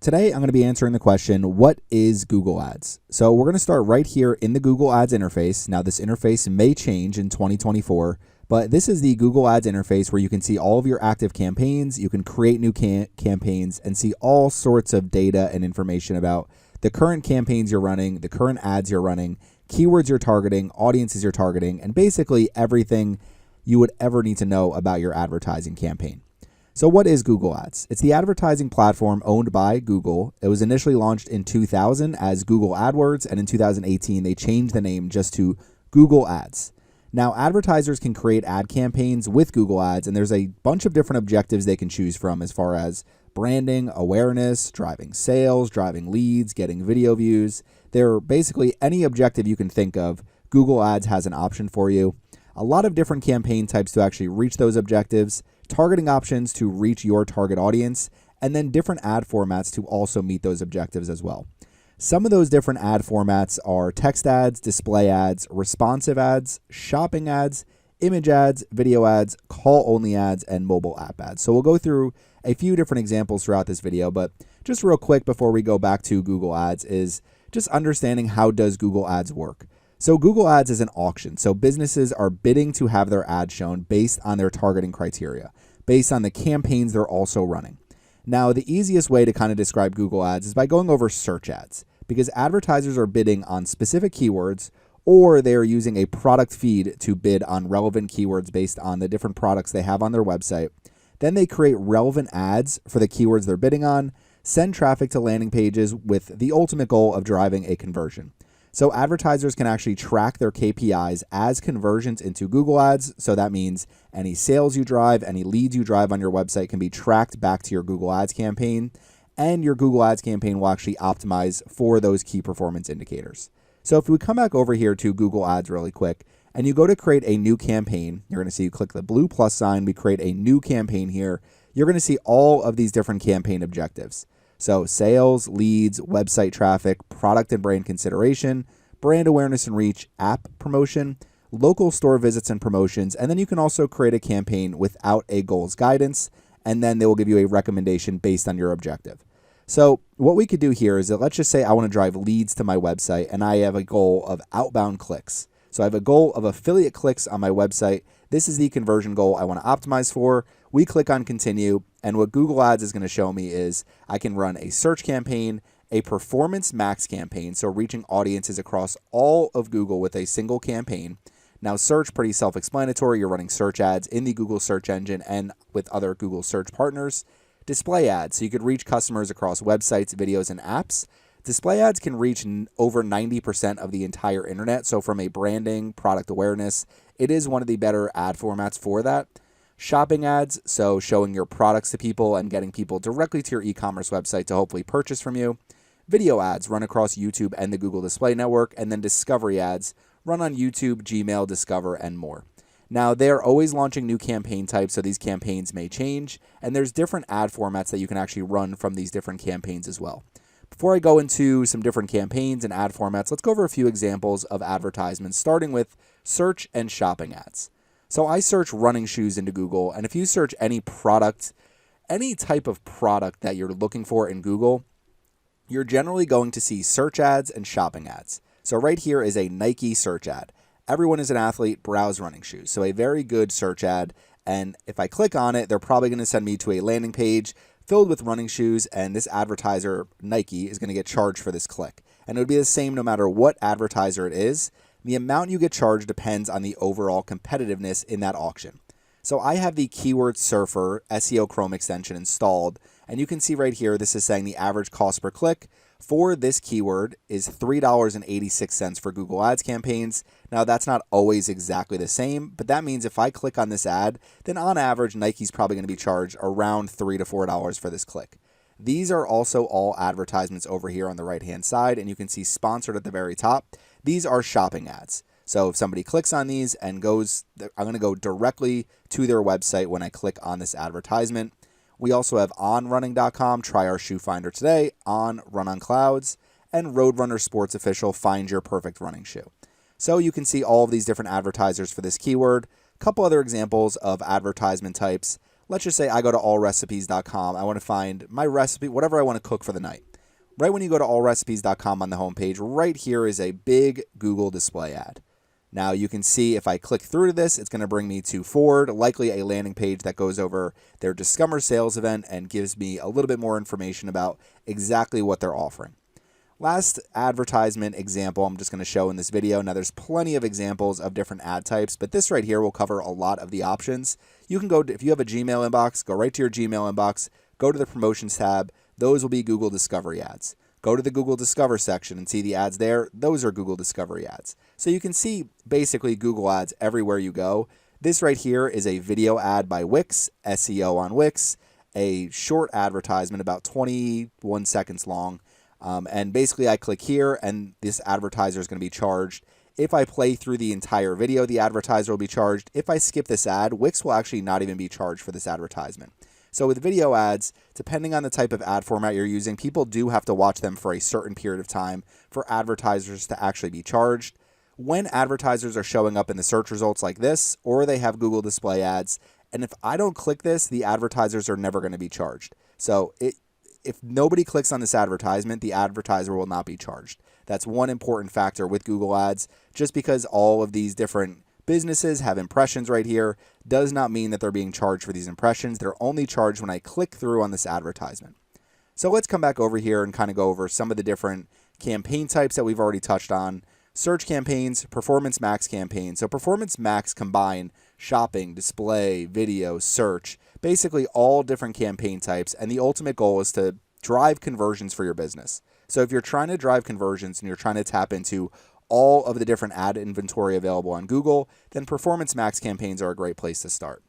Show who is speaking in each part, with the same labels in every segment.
Speaker 1: Today, I'm going to be answering the question, what is Google Ads? So we're going to start right here in the Google Ads interface. Now, this interface may change in 2024, but this is the Google Ads interface where you can see all of your active campaigns, you can create new campaigns, and see all sorts of data and information about the current campaigns you're running, the current ads you're running, keywords you're targeting, audiences you're targeting, and basically everything you would ever need to know about your advertising campaign. So what is Google Ads? It's the advertising platform owned by Google. It was initially launched in 2000 as Google AdWords, and in 2018, they changed the name just to Google Ads. Now, advertisers can create ad campaigns with Google Ads, and there's a bunch of different objectives they can choose from as far as branding, awareness, driving sales, driving leads, getting video views. They're basically any objective you can think of. Google Ads has an option for you. A lot of different campaign types to actually reach those objectives, targeting options to reach your target audience, and then different ad formats to also meet those objectives as well. Some of those different ad formats are text ads, display ads, responsive ads, shopping ads, image ads, video ads, call-only ads, and mobile app ads. So we'll go through a few different examples throughout this video, but just real quick before we go back to Google Ads is just understanding how does Google Ads work. So Google Ads is an auction. So businesses are bidding to have their ads shown based on their targeting criteria, based on the campaigns they're also running. Now, the easiest way to kind of describe Google Ads is by going over search ads, because advertisers are bidding on specific keywords, or they are using a product feed to bid on relevant keywords based on the different products they have on their website. Then they create relevant ads for the keywords they're bidding on, send traffic to landing pages with the ultimate goal of driving a conversion. So advertisers can actually track their KPIs as conversions into Google Ads. So that means any sales you drive, any leads you drive on your website can be tracked back to your Google Ads campaign, and your Google Ads campaign will actually optimize for those key performance indicators. So if we come back over here to Google Ads really quick, and you go to create a new campaign, you're going to see you click the blue plus sign, we create a new campaign here. You're going to see all of these different campaign objectives. So sales, leads, website traffic, product and brand consideration, brand awareness and reach, app promotion, local store visits and promotions, and then you can also create a campaign without a goals guidance, and then they will give you a recommendation based on your objective. So what we could do here is that let's just say I want to drive leads to my website, and I have a goal of outbound clicks. So I have a goal of affiliate clicks on my website. This is the conversion goal I want to optimize for. We click on continue, and what Google Ads is going to show me is I can run a search campaign, a performance max campaign, so reaching audiences across all of Google with a single campaign. Now search, pretty self-explanatory. You're running search ads in the Google search engine and with other Google search partners. Display ads, so you could reach customers across websites, videos, and apps. Display ads can reach over 90% of the entire internet. So from a branding, product awareness, it is one of the better ad formats for that. Shopping ads, so showing your products to people and getting people directly to your e-commerce website to hopefully purchase from you. Video ads run across YouTube and the Google Display Network, and then discovery ads run on YouTube, Gmail, Discover, and more. Now, they're always launching new campaign types, so these campaigns may change, and there's different ad formats that you can actually run from these different campaigns as well. Before I go into some different campaigns and ad formats, let's go over a few examples of advertisements, starting with search and shopping ads. So I search running shoes into Google, and if you search any product, any type of product that you're looking for in Google, you're generally going to see search ads and shopping ads. So right here is a Nike search ad. Everyone is an athlete, browse running shoes. So a very good search ad. And if I click on it, they're probably going to send me to a landing page filled with running shoes. And this advertiser, Nike, is going to get charged for this click. And it would be the same no matter what advertiser it is. The amount you get charged depends on the overall competitiveness in that auction. So I have the Keyword Surfer SEO Chrome extension installed, and you can see right here, this is saying the average cost per click for this keyword is $3.86 for Google Ads campaigns. Now, that's not always exactly the same, but that means if I click on this ad, then on average, Nike's probably going to be charged around $3 to $4 for this click. These are also all advertisements over here on the right-hand side, and you can see sponsored at the very top. These are shopping ads. So if somebody clicks on these and goes, I'm going to go directly to their website when I click on this advertisement. We also have onrunning.com, try our shoe finder today, on Run on Clouds, and Roadrunner Sports Official, find your perfect running shoe. So you can see all of these different advertisers for this keyword. A couple other examples of advertisement types. let's just say I go to allrecipes.com. I want to find my recipe, whatever I want to cook for the night. Right when you go to allrecipes.com on the homepage, right here is a big Google display ad. Now you can see if I click through to this, it's going to bring me to Ford, likely a landing page that goes over their Discover sales event and gives me a little bit more information about exactly what they're offering. Last advertisement example I'm just going to show in this video. Now there's plenty of examples of different ad types, but this right here will cover a lot of the options. You can go, if you have a Gmail inbox, go right to your Gmail inbox, go to the promotions tab. Those will be Google Discovery ads. Go to the Google Discover section and see the ads there. Those are Google Discovery ads. So you can see basically Google ads everywhere you go. This right here is a video ad by Wix, SEO on Wix, a short advertisement about 21 seconds long. And basically I click here and this advertiser is going to be charged. If I play through the entire video, the advertiser will be charged. If I skip this ad, Wix will actually not even be charged for this advertisement. So with video ads, depending on the type of ad format you're using, people do have to watch them for a certain period of time for advertisers to actually be charged. When advertisers are showing up in the search results like this, or they have Google display ads, and if I don't click this, the advertisers are never going to be charged. So if nobody clicks on this advertisement, the advertiser will not be charged. That's one important factor with Google ads. Just because all of these different businesses have impressions right here does not mean that they're being charged for these impressions. They're only charged when I click through on this advertisement. So let's come back over here and kind of go over some of the different campaign types that we've already touched on. Search campaigns, Performance Max campaigns. So Performance Max combine shopping, display, video, search, basically all different campaign types. And the ultimate goal is to drive conversions for your business. So if you're trying to drive conversions and you're trying to tap into all of the different ad inventory available on Google, then Performance Max campaigns are a great place to start.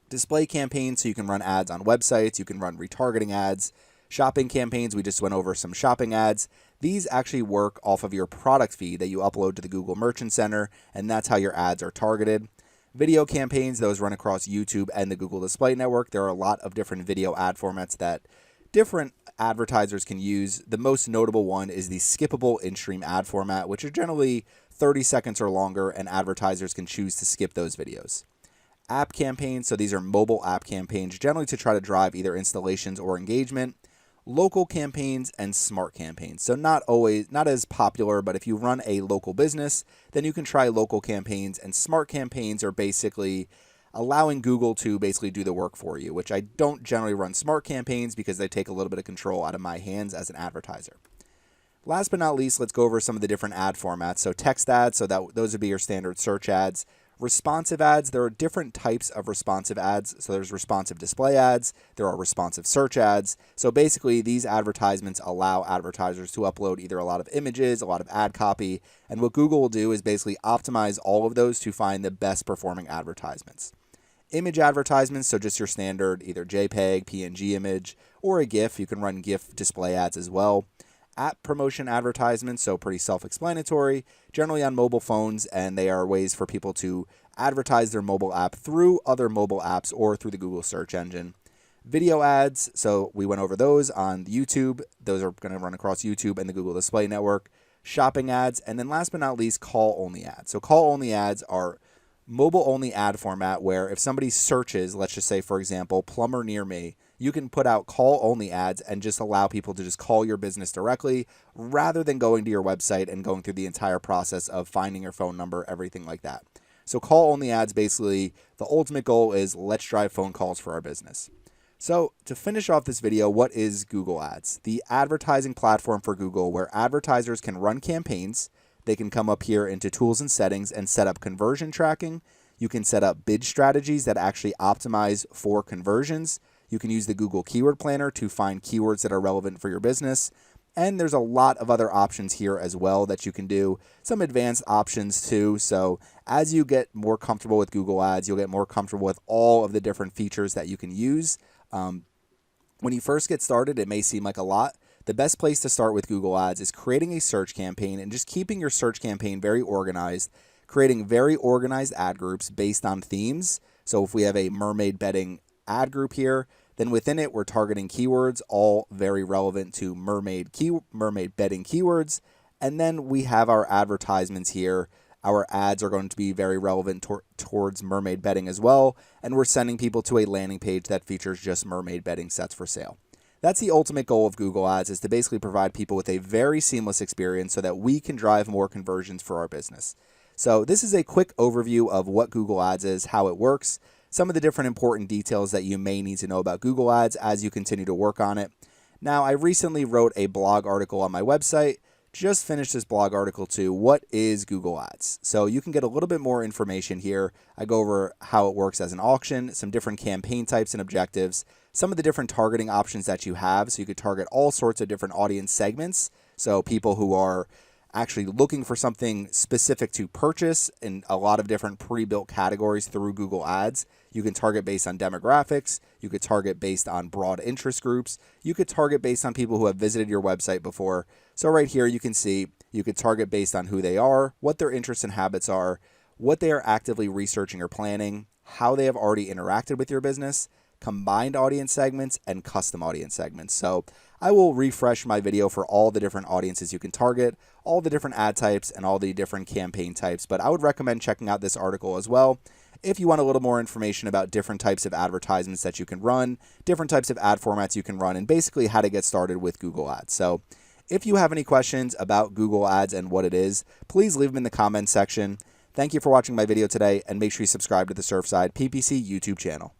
Speaker 1: Display campaigns, so you can run ads on websites, you can run retargeting ads. Shopping campaigns, we just went over some shopping ads. These actually work off of your product feed that you upload to the Google Merchant Center, and that's how your ads are targeted. Video campaigns, those run across YouTube and the Google Display Network. There are a lot of different video ad formats that different advertisers can use. The most notable one is the skippable in-stream ad format, which are generally 30 seconds or longer, and advertisers can choose to skip those videos. App campaigns, so these are mobile app campaigns, generally to try to drive either installations or engagement. Local campaigns and smart campaigns. So not as popular, but if you run a local business, then you can try local campaigns, and smart campaigns are basically allowing Google to basically do the work for you, which I don't generally run smart campaigns because they take a little bit of control out of my hands as an advertiser. Last but not least, let's go over some of the different ad formats. So text ads, so those would be your standard search ads. Responsive ads, there are different types of responsive ads. So there's responsive display ads, there are responsive search ads. So basically these advertisements allow advertisers to upload either a lot of images, a lot of ad copy, and what Google will do is basically optimize all of those to find the best performing advertisements. Image advertisements, so just your standard either JPEG, PNG image, or a GIF. You can run GIF display ads as well. App promotion advertisements, so pretty self-explanatory, generally on mobile phones, and they are ways for people to advertise their mobile app through other mobile apps or through the Google search engine. Video ads, so we went over those on YouTube. Those are going to run across YouTube and the Google Display Network. Shopping ads, and then last but not least, call-only ads. So call-only ads are mobile-only ad format where if somebody searches, let's just say, for example, plumber near me, you can put out call-only ads and just allow people to just call your business directly rather than going to your website and going through the entire process of finding your phone number, everything like that. So call-only ads, basically, the ultimate goal is let's drive phone calls for our business. So to finish off this video, what is Google Ads? The advertising platform for Google where advertisers can run campaigns. They can come up here into tools and settings and set up conversion tracking. You can set up bid strategies that actually optimize for conversions. You can use the Google Keyword Planner to find keywords that are relevant for your business. And there's a lot of other options here as well that you can do. Some advanced options too. So as you get more comfortable with Google Ads, you'll get more comfortable with all of the different features that you can use. When you first get started, it may seem like a lot. The best place to start with Google Ads is creating a search campaign and just keeping your search campaign very organized, creating very organized ad groups based on themes. So if we have a mermaid bedding ad group here, then within it, we're targeting keywords, all very relevant to mermaid bedding keywords. And then we have our advertisements here Our ads are going to be very relevant towards mermaid bedding as well, and we're sending people to a landing page that features just mermaid bedding sets for sale. That's the ultimate goal of Google Ads, is to basically provide people with a very seamless experience so that we can drive more conversions for our business. So this is a quick overview of what Google Ads is, how it works, some of the different important details that you may need to know about Google Ads as you continue to work on it. Now, I recently wrote a blog article on my website. Just finished this blog article to what is Google Ads. So you can get a little bit more information here. I go over how it works as an auction, some different campaign types and objectives, some of the different targeting options that you have. So you could target all sorts of different audience segments. So people who are actually looking for something specific to purchase in a lot of different pre-built categories through Google Ads. You can target based on demographics. You could target based on broad interest groups. You could target based on people who have visited your website before. So right here you can see you could target based on who they are, what their interests and habits are, what they are actively researching or planning, how they have already interacted with your business, combined audience segments, and custom audience segments. So I will refresh my video for all the different audiences you can target, all the different ad types, and all the different campaign types. But I would recommend checking out this article as well if you want a little more information about different types of advertisements that you can run, different types of ad formats you can run, and basically how to get started with Google Ads. So if you have any questions about Google Ads and what it is, please leave them in the comments section. Thank you for watching my video today, and make sure you subscribe to the Surfside PPC YouTube channel.